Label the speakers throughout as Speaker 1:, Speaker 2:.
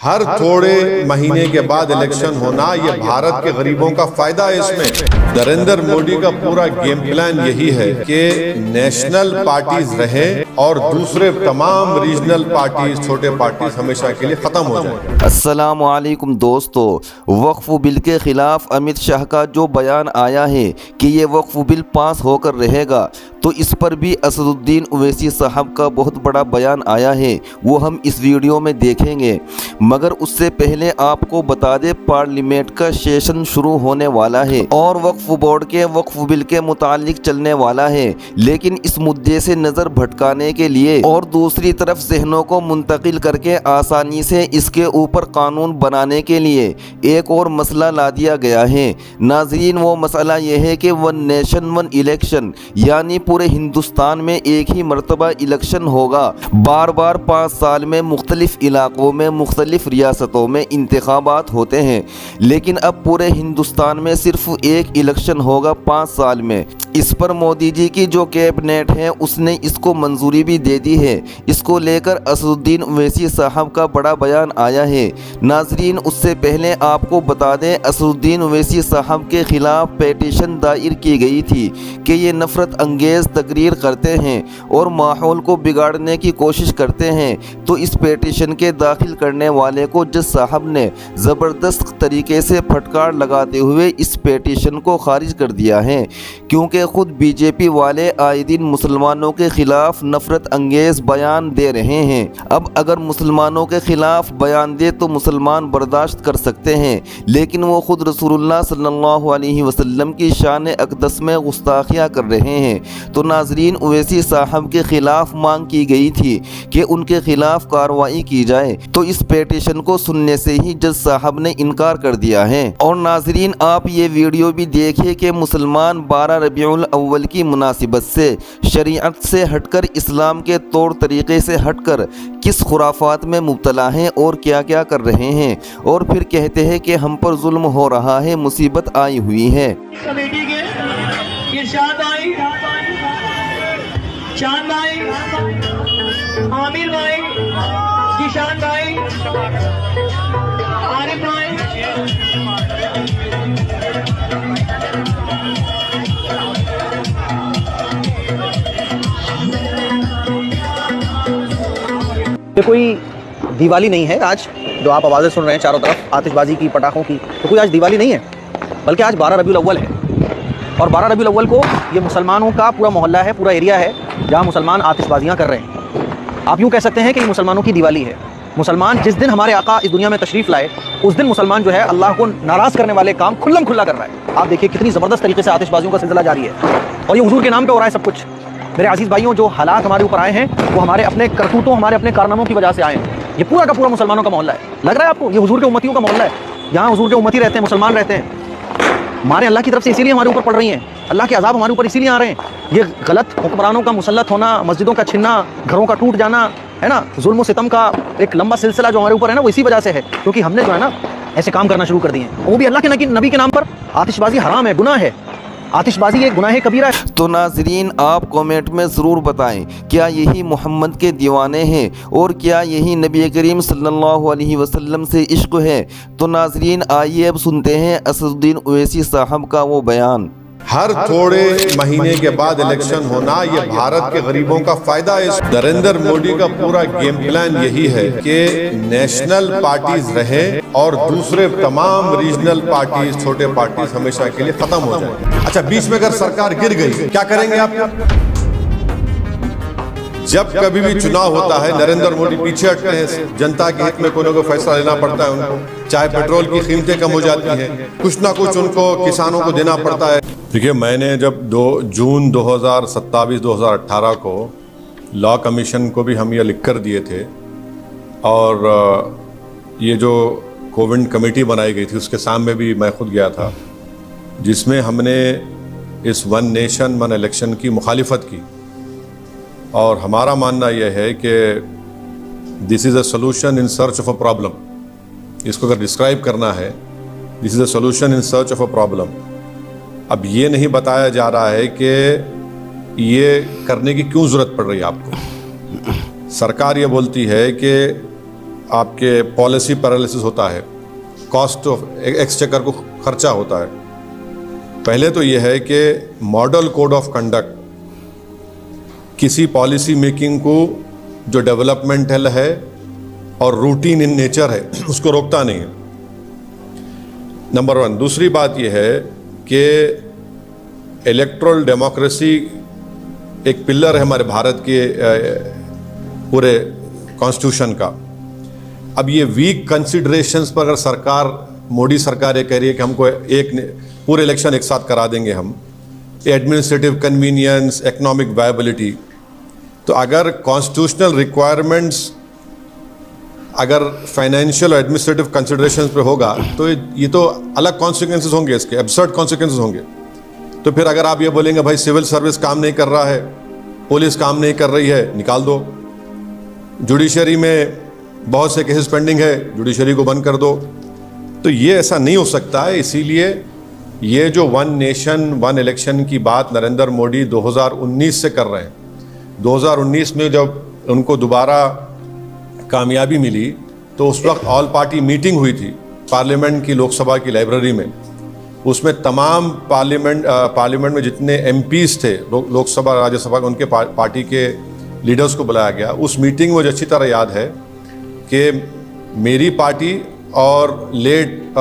Speaker 1: हर थोड़े महीने के बाद इलेक्शन होना, ये भारत के गरीबों का फायदा है। इसमें नरेंद्र मोदी का पूरा गेम प्लान यही है कि नेशनल पार्टीज रहें और दूसरे तमाम रीजनल पार्टीज, छोटे पार्टीज हमेशा के लिए खत्म हो जाए।
Speaker 2: अस्सलामु अलैकुम दोस्तों, वक्फ बिल के खिलाफ अमित शाह का जो बयान आया है कि ये वक्फ बिल पास होकर रहेगा, तो इस पर भी असदुद्दीन ओवैसी साहब का बहुत बड़ा बयान आया है। वो हम इस वीडियो में देखेंगे, मगर उससे पहले आपको बता दें पार्लियामेंट का सेशन शुरू होने वाला है और वक्फ बोर्ड के वक्फ बिल के मुतालिक चलने वाला है। लेकिन इस मुद्दे से नज़र भटकाने के लिए और दूसरी तरफ जहनों को मुंतकिल करके आसानी से इसके ऊपर कानून बनाने के लिए एक और मसला ला दिया गया है। नाजरीन, वो मसला यह है कि वन नेशन वन इलेक्शन, यानी पूरे हिंदुस्तान में एक ही मरतबा इलेक्शन होगा। बार बार 5 साल में मुख्तलिफ इलाकों में मुख्तलिफ रियासतों में इंतखाबात होते हैं, लेकिन अब पूरे हिंदुस्तान में सिर्फ एक इलेक्शन होगा 5 साल में। इस पर मोदी जी की जो कैबिनेट है उसने इसको मंजूरी भी दे दी है। इसको लेकर असदुद्दीन ओवैसी साहब का बड़ा बयान आया है। नाजरीन, उससे पहले आपको बता दें, असदुद्दीन ओवैसी साहब के खिलाफ पेटिशन दायर की गई थी कि ये नफरत अंगेज़ तकरीर करते हैं और माहौल को बिगाड़ने की कोशिश करते हैं। तो इस पेटिशन के दाखिल करने वाले को जज साहब ने ज़बरदस्त तरीके से फटकार लगाते हुए इस पेटिशन को खारिज कर दिया है, क्योंकि खुद बीजेपी वाले आए दिन मुसलमानों के खिलाफ नफरत अंगेज़ बयान दे रहे हैं। अब अगर मुसलमानों के खिलाफ बयान दे तो मुसलमान बर्दाश्त कर सकते हैं, लेकिन वो खुद रसूलुल्लाह सल्लल्लाहु अलैहि वसल्लम की शान अक़दस में गुस्ताखियाँ कर रहे हैं। तो नाजरीन, ओवैसी साहब के खिलाफ मांग की गई थी कि उनके खिलाफ कार्रवाई की जाए, तो इस पेटिशन को सुनने से ही जज साहब ने इनकार कर दिया है। और नाजरीन, आप ये वीडियो भी देखिए कि मुसलमान 12 रबीउल अव्वल की मुनासिबत से शरीयत से हटकर, इस्लाम के तौर तरीक़े से हटकर किस खुराफात में मुब्तला हैं और क्या क्या कर रहे हैं, और फिर कहते हैं कि हम पर जुल्म हो रहा है, मुसीबत आई हुई है।
Speaker 3: कमेटी के इरशाद भाई, चांद भाई, आमिर भाई, किशान भाई, आरिफ भाई,
Speaker 4: ये कोई दिवाली नहीं है आज जो आप आवाज़ें सुन रहे हैं चारों तरफ आतिशबाजी की, पटाखों की, तो कोई आज दिवाली नहीं है, बल्कि आज 12 रबीउल अव्वल है। और 12 रबीउल अव्वल को ये मुसलमानों का पूरा मोहल्ला है, पूरा एरिया है जहाँ मुसलमान आतिशबाजियाँ कर रहे हैं। आप यूँ कह सकते हैं कि ये मुसलमानों की दिवाली है। मुसलमान जिस दिन हमारे आका इस दुनिया में तशरीफ़ लाए, उस दिन मुसलमान जो है अल्लाह को नाराज़ करने वाले काम खुल्लम खुल्ला कर रहा है। आप देखिए कितनी ज़बरदस्त तरीके से आतिशबाजियों का सिलसिला जारी है, और ये हुजूर के नाम पे हो रहा है सब कुछ। मेरे अजीज़ भाइयों, जो हालात हमारे ऊपर आए हैं वो हमारे अपने करतूतों, हमारे अपने कारनामों की वजह से आए हैं। ये पूरा का पूरा मुसलमानों का मोहल्ला है। लग रहा है आपको ये हुजूर के उम्मतियों का मोहल्ला है, यहाँ हुजूर के उम्मती रहते हैं, मुसलमान रहते हैं। हमारे अल्लाह की तरफ से इसीलिए हमारे ऊपर पड़ रही हैं, अल्लाह के अज़ाब हमारे ऊपर इसीलिए आ रहे हैं। ये गलत हुक्मरानों का मुसल्लत होना, मस्जिदों का छिनना, घरों का टूट जाना, है ना, जुल्म और सितम का एक लंबा सिलसिला जो हमारे ऊपर है ना, वो इसी वजह से है, क्योंकि हमने जो है ना ऐसे काम करना शुरू कर दिए हैं, वो भी अल्लाह के नबी के नाम पर। आतिशबाजी हराम है, गुनाह है, आतिशबाजी एक गुनाह कबीरा है।
Speaker 2: तो नाजरीन, आप कमेंट में ज़रूर बताएं, क्या यही मोहम्मद के दीवाने हैं और क्या यही नबी करीम सल्लल्लाहु अलैहि वसल्लम से इश्क है? तो नाजरीन, आइए अब सुनते हैं असदुद्दीन ओवैसी साहब का वो बयान।
Speaker 1: हर थोड़े महीने के बाद इलेक्शन होना, ये भारत के गरीबों का फायदा है। नरेंद्र मोदी का पूरा गेम प्लान यही है कि नेशनल पार्टीज रहें और दूसरे तमाम रीजनल पार्टीज, छोटे पार्टीज हमेशा के लिए खत्म हो जाए। अच्छा, बीच में अगर सरकार गिर गई, क्या करेंगे आप? जब कभी भी चुनाव होता है, नरेंद्र मोदी पीछे हटते हैं, जनता के हित में कोई ना कोई फैसला लेना पड़ता है उनको। चाहे पेट्रोल की कीमतें कम हो जाती हैं, कुछ ना कुछ उनको किसानों को देना पड़ता है। देखिए, मैंने जब 2 जून 2018 को लॉ कमीशन को भी हम ये लिख कर दिए थे, और ये जो कोविड कमेटी बनाई गई थी उसके सामने भी मैं खुद गया था, जिसमें हमने इस वन नेशन वन इलेक्शन की मुखालिफत की। और हमारा मानना यह है कि this is a solution in search of a problem. इसको अगर डिस्क्राइब करना है, this is a solution in search of a problem. अब ये नहीं बताया जा रहा है कि ये करने की क्यों ज़रूरत पड़ रही है आपको। सरकार ये बोलती है कि आपके पॉलिसी पैरालिसिस होता है, कॉस्ट ऑफ एक्सचेकर को खर्चा होता है। पहले तो ये है कि मॉडल कोड ऑफ कंडक्ट किसी पॉलिसी मेकिंग को जो डेवलपमेंटल है और रूटीन इन नेचर है उसको रोकता नहीं है, नंबर 1। दूसरी बात यह है कि इलेक्टोरल डेमोक्रेसी एक पिलर है हमारे भारत के पूरे कॉन्स्टिट्यूशन का। अब ये वीक कंसिडरेशंस पर अगर सरकार, मोदी सरकार ये कह रही है कि हमको पूरे इलेक्शन एक साथ करा देंगे हम, एडमिनिस्ट्रेटिव कन्वीनियंस, इकोनॉमिक वायबिलिटी, तो अगर कॉन्स्टिट्यूशनल रिक्वायरमेंट्स अगर फाइनेंशियल और एडमिनिस्ट्रेटिव कंसिडरेशंस पे होगा तो ये तो अलग कॉन्सिक्वेंसेस होंगे, इसके एब्सर्ड कॉन्सिक्वेंसेस होंगे। तो फिर अगर आप ये बोलेंगे भाई सिविल सर्विस काम नहीं कर रहा है, पुलिस काम नहीं कर रही है, निकाल दो। जुडिशरी में बहुत से केसेस पेंडिंग है, जुडिशरी को बंद कर दो, तो ये ऐसा नहीं हो सकता है। इसीलिए ये जो वन नेशन वन इलेक्शन की बात नरेंद्र मोदी 2019 से कर रहे हैं, 2019 में जब उनको दोबारा कामयाबी मिली तो उस वक्त ऑल पार्टी मीटिंग हुई थी पार्लियामेंट की, लोकसभा की लाइब्रेरी में। उसमें तमाम पार्लियामेंट में जितने एमपीज थे, लोकसभा राज्यसभा के, उनके पार्टी के लीडर्स को बुलाया गया। उस मीटिंग में मुझे अच्छी तरह याद है कि मेरी पार्टी और लेट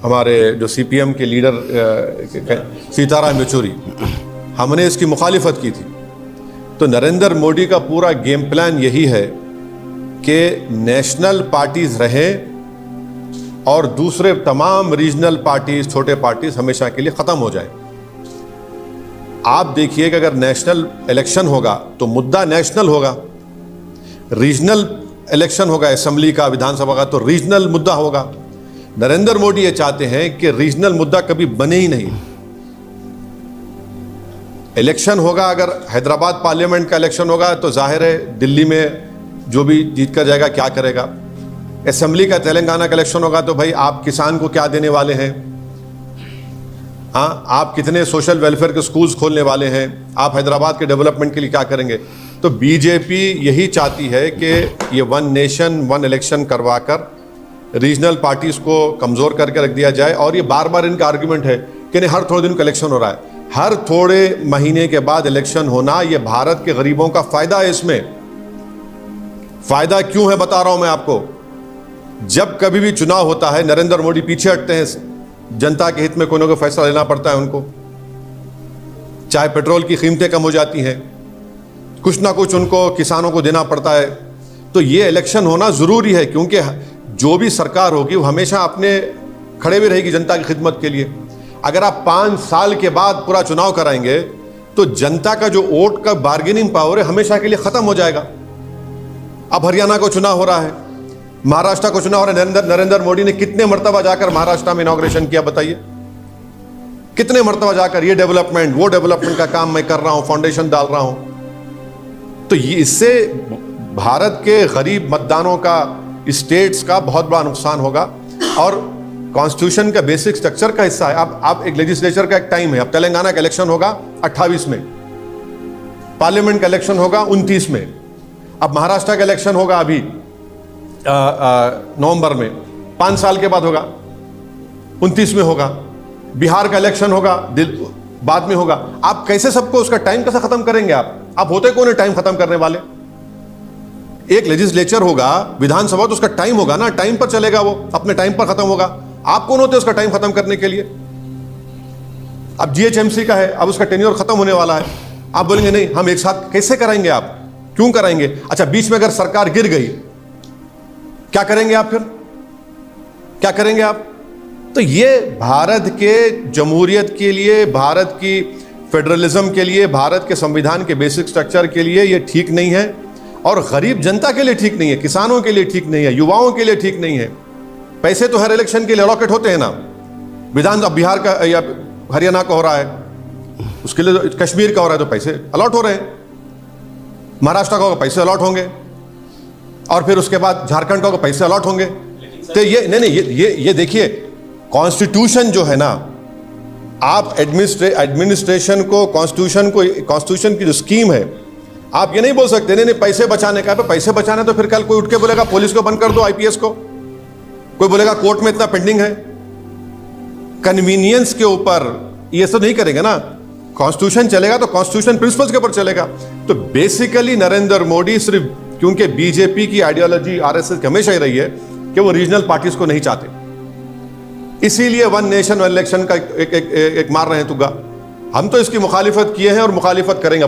Speaker 1: हमारे जो सीपीएम के लीडर सीताराम येचुरी, हमने इसकी मुखालिफत की थी। तो नरेंद्र मोदी का पूरा गेम प्लान यही है कि नेशनल पार्टीज रहें और दूसरे तमाम रीजनल पार्टीज, छोटे पार्टीज हमेशा के लिए ख़त्म हो जाए। आप देखिए कि अगर नेशनल इलेक्शन होगा तो मुद्दा नेशनल होगा, रीजनल इलेक्शन होगा असेंबली का, विधानसभा का, तो रीजनल मुद्दा होगा। नरेंद्र मोदी ये चाहते हैं कि रीजनल मुद्दा कभी बने ही नहीं। इलेक्शन होगा, अगर हैदराबाद पार्लियामेंट का इलेक्शन होगा तो जाहिर है दिल्ली में जो भी जीत कर जाएगा क्या करेगा। असेंबली का तेलंगाना का इलेक्शन होगा तो भाई आप किसान को क्या देने वाले हैं, हाँ, आप कितने सोशल वेलफेयर के स्कूल्स खोलने वाले हैं, आप हैदराबाद के डेवलपमेंट के लिए क्या करेंगे। तो बीजेपी यही चाहती है कि ये वन नेशन वन इलेक्शन करवा कर रीजनल पार्टीज को कमज़ोर करके रख दिया जाए। और ये बार बार इनका आर्गुमेंट है कि नहीं, हर थोड़े दिन का इलेक्शन हो रहा है, हर थोड़े महीने के बाद इलेक्शन होना, ये भारत के गरीबों का फायदा है। इसमें फायदा क्यों है बता रहा हूं मैं आपको। जब कभी भी चुनाव होता है नरेंद्र मोदी पीछे हटते हैं, जनता के हित में कोई ना कोई फैसला लेना पड़ता है उनको। चाहे पेट्रोल की कीमतें कम हो जाती हैं, कुछ ना कुछ उनको किसानों को देना पड़ता है। तो ये इलेक्शन होना ज़रूरी है, क्योंकि जो भी सरकार होगी वो हमेशा अपने खड़े भी रहेगी जनता की खिदमत के लिए। अगर आप 5 साल के बाद पूरा चुनाव कराएंगे तो जनता का जो वोट का बार्गेनिंग पावर है हमेशा के लिए ख़त्म हो जाएगा। अब हरियाणा को चुनाव हो रहा है, महाराष्ट्र को चुनाव हो रहा है। नरेंद्र मोदी ने कितने मरतबा जाकर महाराष्ट्र में इनॉग्रेशन किया बताइए, कितने मरतबा जाकर ये डेवलपमेंट वो डेवलपमेंट का काम मैं कर रहा हूं, फाउंडेशन डाल रहा हूं। तो ये इससे भारत के गरीब मतदानों का, स्टेट्स का बहुत बड़ा नुकसान होगा और कॉन्स्टिट्यूशन का बेसिक स्ट्रक्चर का हिस्सा है। अब एक लेजिस्लेचर का एक टाइम है। अब तेलंगाना का इलेक्शन होगा 28 में, पार्लियामेंट का इलेक्शन होगा 29 में, अब महाराष्ट्र का इलेक्शन होगा अभी नवंबर में, 5 साल के बाद होगा, 29 में होगा। बिहार का इलेक्शन होगा बाद में होगा। आप कैसे सबको उसका टाइम कैसे खत्म करेंगे? आप होते कौन है टाइम खत्म करने वाले? एक लेजिस्लेचर होगा, विधानसभा, तो उसका टाइम होगा ना, टाइम पर चलेगा, वो अपने टाइम पर खत्म होगा। आप कौन होते हैं उसका टाइम खत्म करने के लिए? अब जीएचएमसी का है, अब उसका टेन्योर खत्म होने वाला है। आप बोलेंगे नहीं हम एक साथ कैसे कराएंगे? आप क्यों कराएंगे? अच्छा, बीच में अगर सरकार गिर गई क्या करेंगे आप? फिर क्या करेंगे आप? तो ये भारत के जमहूरियत के लिए, भारत की फेडरलिज्म के लिए, भारत के संविधान के बेसिक स्ट्रक्चर के लिए ये ठीक नहीं है और गरीब जनता के लिए ठीक नहीं है, किसानों के लिए ठीक नहीं है, युवाओं के लिए ठीक नहीं है। पैसे तो हर इलेक्शन के लिए अलॉकेट होते हैं ना। विधान बिहार का या हरियाणा का हो रहा है, उसके लिए कश्मीर का हो रहा है तो पैसे अलॉट हो रहे हैं, महाराष्ट्र का होगा पैसे अलॉट होंगे और फिर उसके बाद झारखंड का होगा पैसे अलॉट होंगे। तो ये नहीं, ये देखिए, कॉन्स्टिट्यूशन जो है ना, आप एडमिनिस्ट्रेशन को, कॉन्स्टिट्यूशन की जो स्कीम है आप ये नहीं बोल सकते नहीं नहीं पैसे बचाने का, पैसे बचाने तो फिर कल कोई उठ के बोलेगा पुलिस को बंद कर दो, आईपीएस को, कोई बोलेगा कोर्ट में इतना पेंडिंग है। कन्वीनियंस के ऊपर ये सब नहीं करेंगे ना, कॉन्स्टिट्यूशन चलेगा तो कॉन्स्टिट्यूशन प्रिंसिपल्स के ऊपर चलेगा। तो बेसिकली नरेंद्र मोदी सिर्फ, क्योंकि बीजेपी की आइडियोलॉजी आरएसएस की हमेशा ही रही है कि वो रीजनल पार्टीज को नहीं चाहते, इसीलिए वन नेशन वन इलेक्शन का एक मार रहे हैं तुगा। हम तो इसकी मुखालिफत किए हैं और मुखालिफत करेंगे।